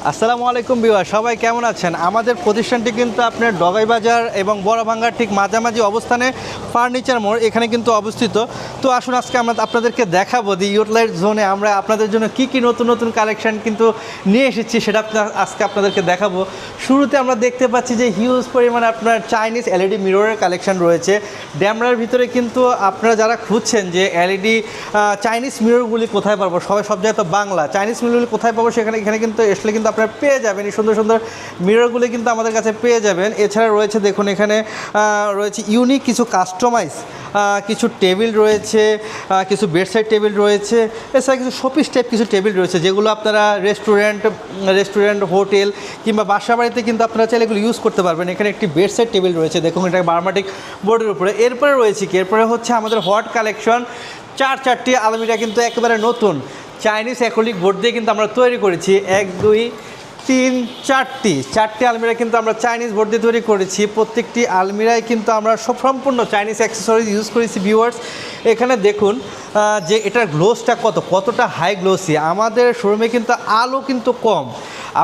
আসসালামু আলাইকুম ভিউয়ার, সবাই কেমন আছেন? আমাদের প্রতিষ্ঠানটি কিন্তু আপনার ডগাই বাজার এবং বড়ভাঙ্গার ঠিক মাঝামাঝি অবস্থানে ফার্নিচার মোড় এখানে কিন্তু অবস্থিত। তো আসুন আজকে আমরা আপনাদেরকে দেখাবো দি ইউটলাইট জোনে আমরা আপনাদের জন্য কি কি নতুন নতুন কালেকশন কিন্তু নিয়ে এসেছি, সেটা আজকে আপনাদেরকে দেখাবো। শুরুতে আমরা দেখতে পাচ্ছি যে হিউজ পরিমাণে আপনার চাইনিজ এলইডি মিররের কালেকশন রয়েছে। ড্যামরার ভিতরে কিন্তু আপনারা যারা খুঁজছেন যে এলইডি চাইনিজ মিররগুলি কোথায় পাবো, সব জায়গায় তো বাংলা, চাইনিজ মিররগুলি কোথায় পাবো এখানে কিন্তু আসলে কিন্তু আপনারা পেয়ে যাবেন। এই সুন্দর সুন্দর মিররগুলি কিন্তু আমাদের কাছে পেয়ে যাবেন। এছাড়া রয়েছে দেখুন এখানে রয়েছে ইউনিক কিছু কাস্টমাইজ কিছু টেবিল রয়েছে, কিছু বেডসাইড টেবিল রয়েছে, এছাড়া কিছু শোপিস টাইপ কিছু টেবিল রয়েছে যেগুলো আপনারা রেস্টুরেন্ট হোটেল কিংবা বাসা বাড়িতে কিন্তু আপনারা চাইলে এগুলো ইউজ করতে পারবেন। এখানে একটি বেডসাইড টেবিল রয়েছে, দেখুন এটা বার্মাটিক বোর্ডের উপরে। এরপরে রয়েছে কি, এরপরে হচ্ছে আমাদের হট কালেকশন চারটি আলমিরা কিন্তু একেবারে নতুন চাইনিজ অ্যাক্রিলিক বোর্ড দিয়ে কিন্তু আমরা তৈরি করেছি। 1 2 3 4টি আলমিরা কিন্তু আমরা চাইনিজ বোর্ড দিয়ে তৈরি করেছি। প্রত্যেকটি আলমিরায় কিন্তু আমরা সম্পূর্ণ চাইনিজ অ্যাক্সেসরিজ ইউজ করেছি ভিউয়ার্স। এখানে দেখুন যে এটার গ্লোসটা কতটা হাই গ্লোসি। আমাদের শোরুমে কিন্তু আলো কিন্তু কম,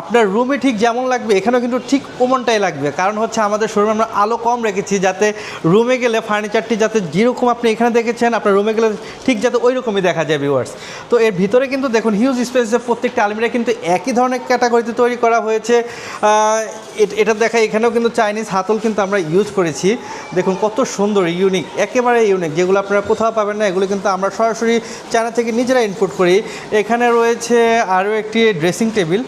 আপনার রুমে ঠিক যেমন লাগবে এখানেও কিন্তু ঠিক ওমনটাই লাগবে। কারণ হচ্ছে আমাদের শোরুমে আমরা আলো কম রেখেছি যাতে রুমে গেলে ফার্নিচারটি যাতে যেরকম আপনি এখানে দেখেছেন আপনার রুমে গেলে ঠিক যাতে ওই রকমই দেখা যায় ভিউয়ার্স। তো এর ভিতরে কিন্তু দেখুন হিউজ স্পেসে প্রত্যেকটা আলমিরা কিন্তু একই ধরনের ক্যাটাগরিতে তৈরি করা হয়েছে। এটা দেখা এখানেও কিন্তু চাইনিজ হাতল কিন্তু আমরা ইউজ করেছি। দেখুন কত সুন্দর ইউনিক, একেবারে ইউনিক, যেগুলো আপনারা কোথাও পাবেন না। এগুলো কিন্তু আমরা সরাসরি চায়না থেকে নিজেরা ইনপুট করি। এখানে রয়েছে আরও একটি ড্রেসিং টেবিল,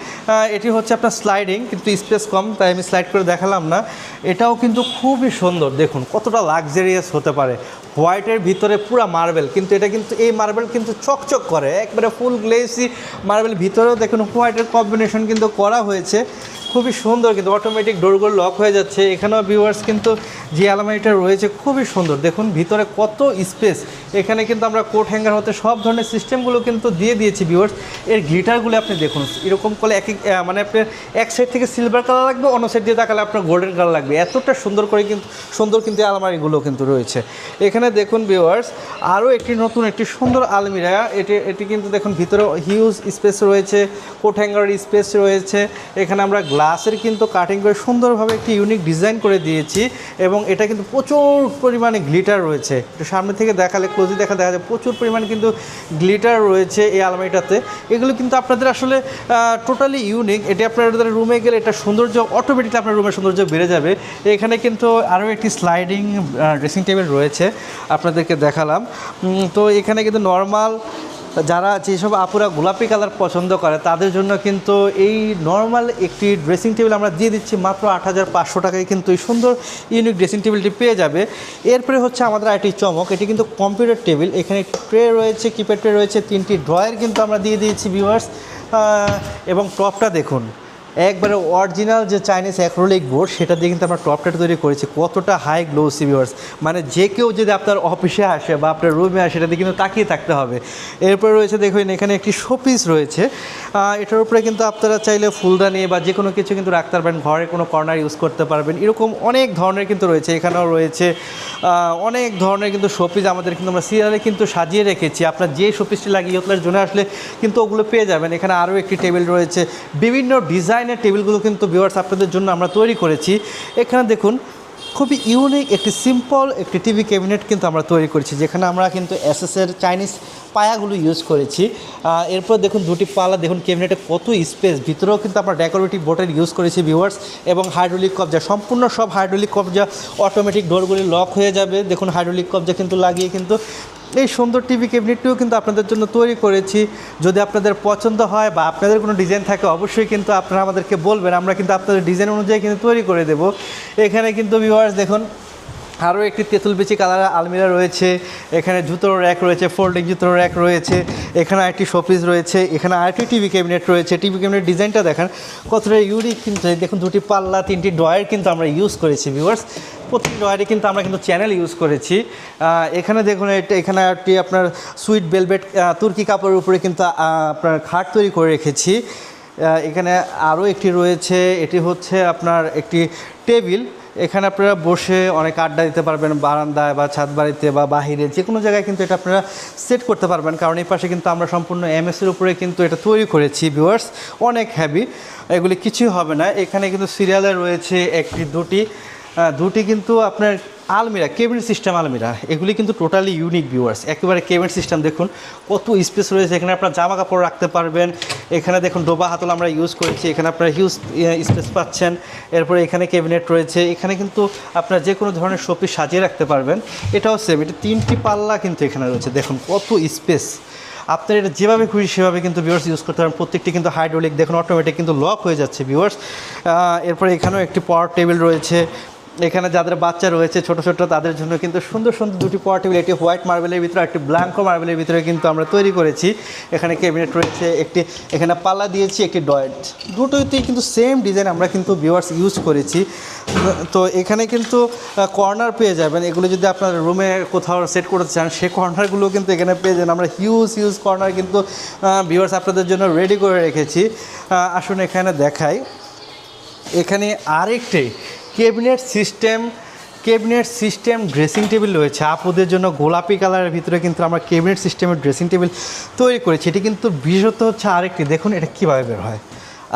এটি হচ্ছে আপনার স্লাইডিং, কিন্তু স্পেস কম তাই আমি স্লাইড করে দেখালাম না। এটাও কিন্তু খুবই সুন্দর, দেখুন কতটা লাক্সারিয়াস হতে পারে। হোয়াইটের ভিতরে পুরো মার্বেল, কিন্তু এটা কিন্তু এই মার্বেল কিন্তু চকচক করে, একবারে ফুল গ্লেসি মার্বেল। ভিতরেও দেখুন হোয়াইটের কম্বিনেশন কিন্তু করা হয়েছে, খুবই সুন্দর। কিন্তু অটোমেটিক ডোরগুলো লক হয়ে যাচ্ছে। এখানেও ভিউয়ার্স কিন্তু যে আলমারিটা রয়েছে খুবই সুন্দর, দেখুন ভিতরে কত স্পেস। এখানে কিন্তু আমরা কোট হ্যাঙ্গার হতে সব ধরনের সিস্টেমগুলো কিন্তু দিয়ে দিয়েছি ভিউয়ার্স। এর গ্লিটারগুলো আপনি দেখুন, এরকম করলে মানে আপনার এক সাইড থেকে সিলভার কালার লাগবে, অন্য সাইড দিয়ে তাকালে আপনার গোল্ডেন কালার লাগবে। এতটা সুন্দর করে কিন্তু এই আলমারিগুলো কিন্তু রয়েছে। এখানে দেখুন ভিউয়ার্স আরও নতুন একটি সুন্দর আলমিরা। এটি কিন্তু দেখুন ভিতরে হিউজ স্পেস রয়েছে, কোট হ্যাঙ্গারের স্পেস রয়েছে। এখানে আমরা গ্লাসের কিন্তু কাটিং করে সুন্দরভাবে একটি ইউনিক ডিজাইন করে দিয়েছি, এবং এটা কিন্তু প্রচুর পরিমাণে গ্লিটার রয়েছে। একটু সামনে থেকে দেখালে ক্লোজলি দেখা যায় প্রচুর পরিমাণে কিন্তু গ্লিটার রয়েছে এই আলমারিটাতে। এগুলো কিন্তু আপনাদের আসলে টোটালি ইউনিক। এটি আপনাদের রুমে গেলে এটা সৌন্দর্য অটোমেটিকলি আপনার রুমের সৌন্দর্য বেড়ে যাবে। এখানে কিন্তু আরও একটি স্লাইডিং ড্রেসিং টেবিল রয়েছে, আপনাদেরকে দেখালাম। তো এখানে কিন্তু নর্মাল যারা যেসব আপুরা গোলাপি কালার পছন্দ করে তাদের জন্য কিন্তু এই নর্মাল একটি ড্রেসিং টেবিল আমরা দিয়ে দিচ্ছি মাত্র 8500 টাকায়। কিন্তু এই সুন্দর ইউনিক ড্রেসিং টেবিলটি পেয়ে যাবে। এরপরে হচ্ছে আমাদের আরেকটি চমক, এটি কিন্তু কম্পিউটার টেবিল। এখানে ট্রে রয়েছে, কিপ্যাড ট্রে রয়েছে, 3টি ড্রয়ার কিন্তু আমরা দিয়ে দিয়েছি ভিউয়ার্স। এবং টপটা দেখুন একবারে অরিজিনাল যে চাইনিজ অ্যাক্রিলিক বোর্ড সেটা দিয়ে কিন্তু আমরা টপটা তৈরি করেছি। কতটা হাই গ্লোসি ভিউয়ার্স, মানে যে কেউ যদি আপনার অফিসে আসে বা আপনার রুমে আসে সেটা দিয়ে কিন্তু তাকিয়ে থাকতে হবে। এরপরে রয়েছে দেখুন এখানে একটি শোপিস রয়েছে, এটার উপরে কিন্তু আপনারা চাইলে ফুলদানি বা যে কোনো কিছু কিন্তু রাখতে পারবেন, ঘরে কোনো কর্নার ইউজ করতে পারবেন। এরকম অনেক ধরনের কিন্তু রয়েছে। এখানেও রয়েছে অনেক ধরনের কিন্তু শোপিস আমাদের কিন্তু আমরা সিরিয়ালে কিন্তু সাজিয়ে রেখেছি। আপনার যে শোপিসটি লাগিয়ে ইউটলাইট জোনে আসলে কিন্তু ওগুলো পেয়ে যাবেন। এখানে আরও একটি টেবিল রয়েছে, বিভিন্ন ডিজাইনের টেবিলগুলো কিন্তু ভিউয়ার্স আপনাদের জন্য আমরা তৈরি করেছি। এখানে দেখুন খুবই ইউনিক একটি সিম্পল একটি টিভি ক্যাবিনেট কিন্তু আমরা তৈরি করেছি, যেখানে আমরা কিন্তু এসএসের চাইনিজ পায়াগুলো ইউজ করেছি। এরপর দেখুন দুটি পাল্লা, দেখুন ক্যাবিনেটে কত স্পেস, ভিতরেও কিন্তু আমরা ডেকোরেটিভ বোর্ডের ইউজ করেছি ভিউয়ার্স। এবং হাইড্রোলিক কবজা, সম্পূর্ণ সব হাইড্রোলিক কবজা, অটোমেটিক ডোরগুলি লক হয়ে যাবে। দেখুন হাইড্রোলিক কবজা কিন্তু লাগিয়ে কিন্তু এই সুন্দর টিভি ক্যাবিনেটটিও কিন্তু আপনাদের জন্য তৈরি করেছি। যদি আপনাদের পছন্দ হয় বা আপনাদের কোনো ডিজাইন থাকে অবশ্যই কিন্তু আপনারা আমাদেরকে বলবেন, আমরা কিন্তু আপনাদের ডিজাইন অনুযায়ী কিন্তু তৈরি করে দেব। এখানে কিন্তু ভিউয়ার্স দেখুন আরও একটি তেঁতুল বিচি কালারের আলমিরা রয়েছে। এখানে জুতোর র্যাক রয়েছে, ফোল্ডিং জুতোর র্যাক রয়েছে। এখানে আরেকটি শোপিস রয়েছে। এখানে আরেকটি টিভি ক্যাবিনেট রয়েছে। টিভি ক্যাবিনেট ডিজাইনটা দেখেন কতটা ইউনিক। কিন্তু দেখুন দুটি পাল্লা, 3টি ড্রয়ার কিন্তু আমরা ইউজ করেছি ভিউয়ার্স। প্রতি ড্রয়ারে কিন্তু আমরা কিন্তু চ্যানেল ইউজ করেছি। এখানে দেখুন এখানে একটি আপনার সুইট ভেলভেট তুর্কি কাপড়ের উপরে কিন্তু আপনার খাট তৈরি করে রেখেছি। এখানে আরও একটি রয়েছে, এটি হচ্ছে আপনার একটি টেবিল। এখানে আপনারা বসে অনেক আড্ডা দিতে পারবেন, বারান্দায় বা ছাদ বাড়িতে বা বাহিরে যে কোনো জায়গায় কিন্তু এটা আপনারা সেট করতে পারবেন, কারণ এই পাশে কিন্তু আমরা সম্পূর্ণ এমএসের উপরে কিন্তু এটা তৈরি করেছি ভিউয়ার্স, অনেক হ্যাভি, এগুলি কিছুই হবে না। এখানে কিন্তু সিরিয়ালে রয়েছে একটি দুটি কিন্তু আপনার আলমিরা, কেবিনেট সিস্টেম আলমিরা, এগুলি কিন্তু টোটালি ইউনিক ভিউয়ার্স, একেবারে কেবিনেট সিস্টেম। দেখুন কত স্পেস রয়েছে, এখানে আপনার জামা কাপড় রাখতে পারবেন। এখানে দেখুন ডোবা হাতল আমরা ইউজ করেছি, এখানে আপনার হিউজ স্পেস পাচ্ছেন। এরপরে এখানে ক্যাবিনেট রয়েছে, এখানে কিন্তু আপনার যে কোনো ধরনের শোপিস সাজিয়ে রাখতে পারবেন। এটাও সেম, এটা 3টি পাল্লা কিন্তু এখানে রয়েছে, দেখুন কত স্পেস। আপনার এটা যেভাবে খুশি সেভাবে কিন্তু ভিউয়ার্স ইউজ করতে পারেন। প্রত্যেকটি কিন্তু হাইড্রোলিক, দেখুন অটোমেটিক কিন্তু লক হয়ে যাচ্ছে ভিউয়ার্স। এরপরে এখানেও একটি পাওয়ার টেবিল রয়েছে। এখানে যাদের বাচ্চা রয়েছে ছোটো ছোটো তাদের জন্য কিন্তু সুন্দর সুন্দর দুটি পাওয়ার টেবিল, একটি হোয়াইট মার্বেলের ভিতরে, একটি ব্ল্যাঙ্কো মার্বেলের ভিতরে কিন্তু আমরা তৈরি করেছি। এখানে ক্যাবিনেট রয়েছে, একটি এখানে পাল্লা দিয়েছি, একটি ডয়েট, দুটোতেই কিন্তু সেম ডিজাইন আমরা কিন্তু ভিউয়ার্স ইউজ করেছি। তো এখানে কিন্তু কর্নার পেয়ে যাবেন, এগুলো যদি আপনার রুমে কোথাও সেট করতে চান সেই কর্নারগুলো কিন্তু এখানে পেয়ে যাবেন। আমরা হিউজ কর্নার কিন্তু ভিউয়ার্স আপনাদের জন্য রেডি করে রেখেছি। আসুন এখানে দেখাই, এখানে আরেকটি ক্যাবিনেট সিস্টেম ড্রেসিং টেবিল রয়েছে আপুদের জন্য। গোলাপি কালারের ভিতরে কিন্তু আমরা ক্যাবিনেট সিস্টেমের ড্রেসিং টেবিল তৈরি করেছি। এটি কিন্তু বিশেষত হচ্ছে আরেকটি, দেখুন এটা কীভাবে বের হয়,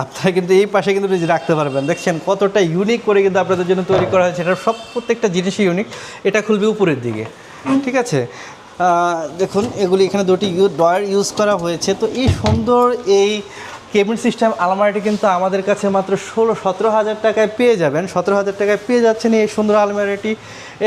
আপনারা কিন্তু এই পাশে কিন্তু রাখতে পারবেন। দেখছেন কতটা ইউনিক করে কিন্তু আপনাদের জন্য তৈরি করা হয়েছে। এটার প্রত্যেকটা জিনিসই ইউনিক। এটা খুলবে উপরের দিকে, ঠিক আছে। দেখুন এগুলি এখানে দুটি ডয়ার ইউজ করা হয়েছে। তো এই সুন্দর এই কেবিনেট সিস্টেম আলমারিটি কিন্তু আমাদের কাছে মাত্র 17 হাজার টাকায় পেয়ে যাবেন। 17 হাজার টাকায় পেয়ে যাচ্ছেন এই সুন্দর আলমারিটি।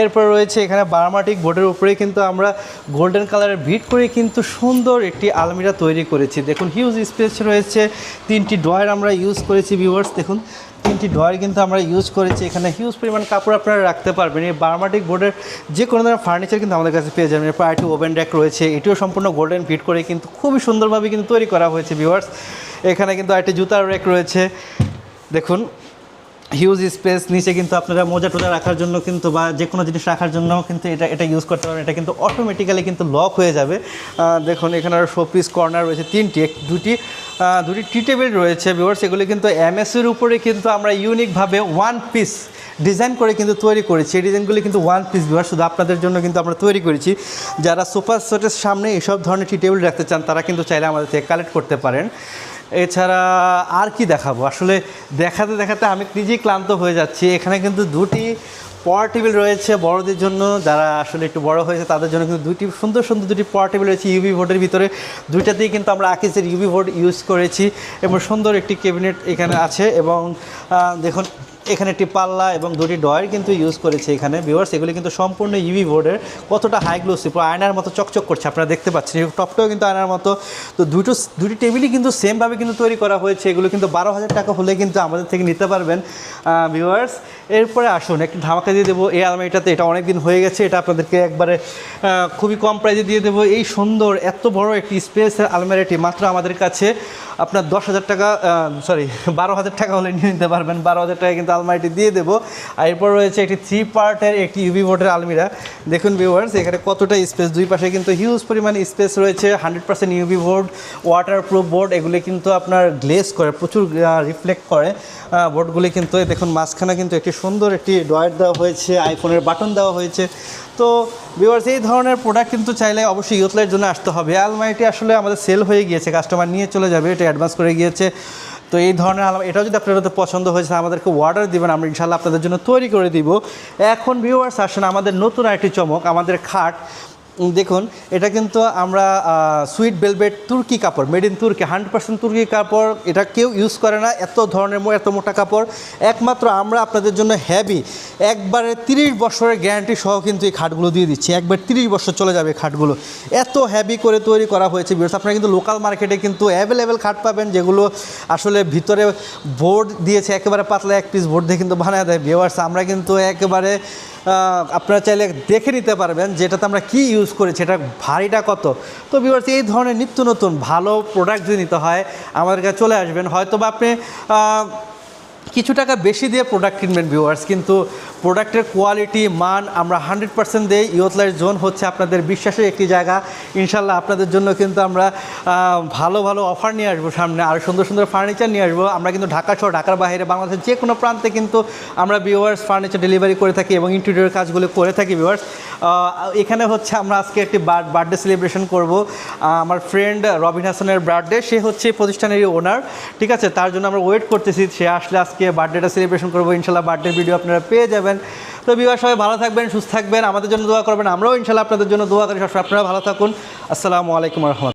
এরপর রয়েছে এখানে বারামাটিক বোর্ডের উপরে কিন্তু আমরা গোল্ডেন কালারের বিট করে কিন্তু সুন্দর একটি আলমিরা তৈরি করেছি। দেখুন হিউজ স্পেস রয়েছে, 3টি ডয়ার আমরা ইউজ করেছি ভিউয়ার্স, দেখুন 3টি ডয়ার কিন্তু আমরা ইউজ করেছি। এখানে হিউজ পরিমাণ কাপড় আপনারা রাখতে পারবেন। এই বারামাটিক বোর্ডের যে কোনো ধরনের ফার্নিচার কিন্তু আমাদের কাছে পেয়ে যাবেন। এরপর একটি ওভেন র্যাক রয়েছে, এটিও সম্পূর্ণ গোল্ডেন ফিট করে কিন্তু খুবই সুন্দরভাবে কিন্তু তৈরি করা হয়েছে ভিউয়ার্স। এখানে কিন্তু একটি জুতার র্যাক রয়েছে, দেখুন হিউজ স্পেস। নিচে কিন্তু আপনারা মোজা টোজা রাখার জন্য কিন্তু বা যে কোনো জিনিস রাখার জন্য কিন্তু এটা ইউজ করতে পারবেন। এটা কিন্তু অটোমেটিক্যালি কিন্তু লক হয়ে যাবে। দেখুন এখানে আরও শোপিস কর্নার রয়েছে, দুটি টি টেবিল রয়েছে ভিউয়ার্স। এগুলি কিন্তু এমএসের উপরে কিন্তু আমরা ইউনিকভাবে ওয়ান পিস ডিজাইন করে কিন্তু তৈরি করেছি। এই ডিজাইনগুলি কিন্তু ওয়ান পিস ভিউয়ার্স, শুধু আপনাদের জন্য কিন্তু আমরা তৈরি করেছি। যারা সোফা সেটের সামনে এসব ধরনের টি টেবিল রাখতে চান তারা কিন্তু চাইলে আমাদের থেকে কালেক্ট করতে পারেন। এছাড়া আর কি দেখাবো, আসলে দেখাতে আমি নিজেই ক্লান্ত হয়ে যাচ্ছি। এখানে কিন্তু দুটি পাওয়ার টেবিল রয়েছে বড়দের জন্য, যারা আসলে একটু বড় হয়েছে তাদের জন্য কিন্তু সুন্দর দুটি পাওয়ার টেবিল রয়েছে ইউভি বোর্ডের ভিতরে। দুইটাতেই কিন্তু আমরা আকিজের ইউভি বোর্ড ইউজ করেছি এবং সুন্দর একটি ক্যাবিনেট এখানে আছে। এবং দেখুন এখানে একটি পাল্লা এবং দুটি ডয়ার কিন্তু ইউজ করেছে এখানে ভিউয়ার্স। এগুলি কিন্তু সম্পূর্ণ ইউভি বোর্ডের, কতটা হাই গ্লোসি, পুরো আয়নার মতো চকচক করছে, আপনারা দেখতে পাচ্ছেন। টপটাও কিন্তু আয়নার মতো। তো দুটি টেবিলই কিন্তু সেমভাবে কিন্তু তৈরি করা হয়েছে। এগুলো কিন্তু 12,000 টাকা হলে কিন্তু আমাদের থেকে নিতে পারবেন ভিউয়ার্স। এরপরে আসুন একটি ধামাকা দিয়ে দেবো এই আলমারিটাতে, এটা অনেক দিন হয়ে গেছে, এটা আপনাদেরকে একবারে খুবই কম প্রাইসে দিয়ে দেবো। এই সুন্দর এত বড় একটি স্পেসের আলমারিটি মাত্র আমাদের কাছে আপনার 10,000 টাকা, 12,000 টাকা হলে নিয়ে নিতে পারবেন। 12,000 টাকা কিন্তু আলমারিটি দিয়ে দেবো। আর এরপর রয়েছে একটি 3 পার্টের একটি ইউভি বোর্ডের আলমিরা। দেখুন ভিউয়ার্স এখানে কতটা স্পেস, দুই পাশে কিন্তু হিউজ পরিমাণ স্পেস রয়েছে। 100% ইউভি বোর্ড, ওয়াটারপ্রুফ বোর্ড, এগুলি কিন্তু আপনার গ্লেজ করে, প্রচুর রিফ্লেক্ট করে বোর্ডগুলি কিন্তু। দেখুন মাঝখানে কিন্তু একটি সুন্দর একটি ডয়ার দেওয়া হয়েছে, আইফোনের বাটন দেওয়া হয়েছে। তো ভিউয়ার্স এই ধরনের প্রোডাক্ট কিন্তু চাইলে অবশ্যই ইউথলাইটের জন্য আসতে হবে। আলমারিটি আসলে আমাদের সেল হয়ে গিয়েছে, কাস্টমার নিয়ে চলে যাবে, এটা অ্যাডভান্স করে গিয়েছে। তো এই ধরনের এটাও যদি আপনাদের পছন্দ হয়েছে আমাদেরকে অর্ডার দিবেন, আমরা ইনশাআল্লাহ আপনাদের জন্য তৈরি করে দিব। এখন ভিউয়ার্স আসেন আমাদের নতুন আরেকটি চমক, আমাদের খাট। দেখুন এটা কিন্তু আমরা সুইট ভেলভেট তুর্কি কাপড়, মেড ইন তুর্কি, 100% তুর্কি কাপড়, এটা কেউ ইউজ করে না, এত ধরনের এত মোটা কাপড়। একমাত্র আমরা আপনাদের জন্য হেভি একবারে 30 বছরের গ্যারান্টি সহ কিন্তু এই খাটগুলো দিয়ে দিচ্ছি। একবার 30 বছর চলে যাবে খাটগুলো, এত হেভি করে তৈরি করা হয়েছে ভিউয়ার্স। আপনারা কিন্তু লোকাল মার্কেটে কিন্তু অ্যাভেলেবেল খাট পাবেন যেগুলো আসলে ভিতরে বোর্ড দিয়েছে, একেবারে পাতলা এক পিস বোর্ড দিয়ে কিন্তু বানায় দেয় ভিউয়ার্স। আমরা কিন্তু একেবারে আপনারা চাইলে দেখে নিতে পারবেন যেটাতে আমরা কি ইউজ করেছি, এটা ভারীটা কত। তো ভিউয়ার্স এই ধরনের নিত্য নতুন ভালো প্রোডাক্ট যদি নিতে হয় আমাদের কাছে চলে আসবেন। হয়তো বা আপনি কিছু টাকা বেশি দিয়ে প্রোডাক্ট কিনবেন ভিউয়ার্স, কিন্তু প্রোডাক্টের কোয়ালিটি মান আমরা 100% দেই। ইয়ুথলাইট জোন হচ্ছে আপনাদের বিশ্বাসের একটি জায়গা। ইনশাল্লাহ আপনাদের জন্য কিন্তু আমরা ভালো ভালো অফার নিয়ে আসবো সামনে, আর সুন্দর সুন্দর ফার্নিচার নিয়ে আসবো। আমরা কিন্তু ঢাকা সহ ঢাকার বাইরে বাংলাদেশের যে কোনো প্রান্তে কিন্তু আমরা ভিউয়ার্স ফার্নিচার ডেলিভারি করে থাকি এবং ইন্টেরিয়র কাজগুলো করে থাকি ভিউয়ার্স। এখানে হচ্ছে আমরা আজকে একটি বার্থডে সেলিব্রেশন করব। আমার ফ্রেন্ড রবিন হাসানের বার্থডে, সে হচ্ছে প্রতিষ্ঠানেরই ওনার, ঠিক আছে? তার জন্য আমরা ওয়েট করতেছি, সে আসলে আজকে বার্থডেটা সেলিব্রেশন করবো। ইনশাল্লাহ বার্থডে ভিডিও আপনারা পেয়ে যাবেন। তো ভিউয়ার্স সবাই ভালো থাকবেন, সুস্থ থাকবেন, আমাদের জন্য দোয়া করবেন, আমরাও ইনশাল্লাহ আপনাদের জন্য দোয়া করি সবসময়। আপনারা ভালো থাকুন। আসসালামু আলাইকুম ওয়া রাহমাতুল্লাহ।